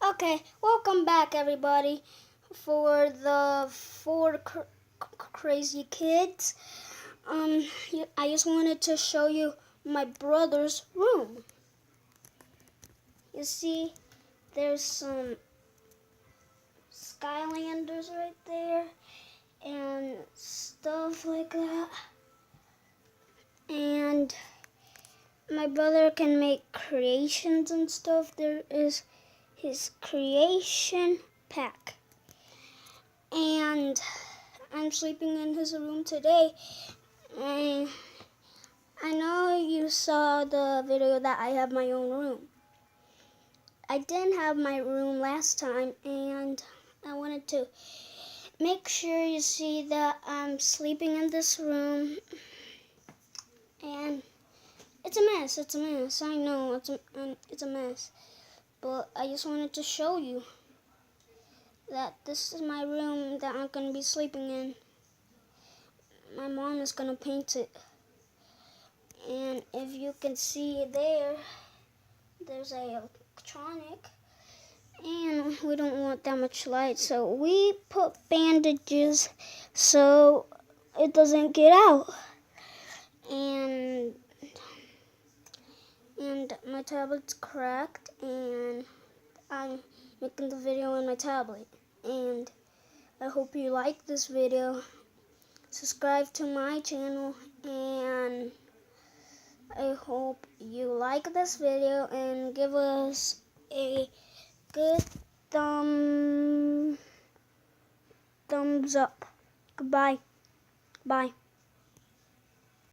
Okay, welcome back everybody for the four crazy kids. I just wanted to show you my brother's room. You see, there's some Skylanders right there and stuff like that. And my brother can make creations and stuff. There is his creation pack. And I'm sleeping in his room today. And I know you saw the video that I have my own room. I didn't have my room last time, and I wanted to make sure you see that I'm sleeping in this room. And it's a mess. I know it's a mess. But I just wanted to show you that this is my room that I'm going to be sleeping in. My mom is going to paint it. And if you can see there's a electronic. And we don't want that much light, so we put bandages so it doesn't get out. And my tablet's cracked, and I'm making the video on my tablet. And I hope you like this video. Subscribe to my channel, and I hope you like this video and give us a good thumbs up. Goodbye. Bye.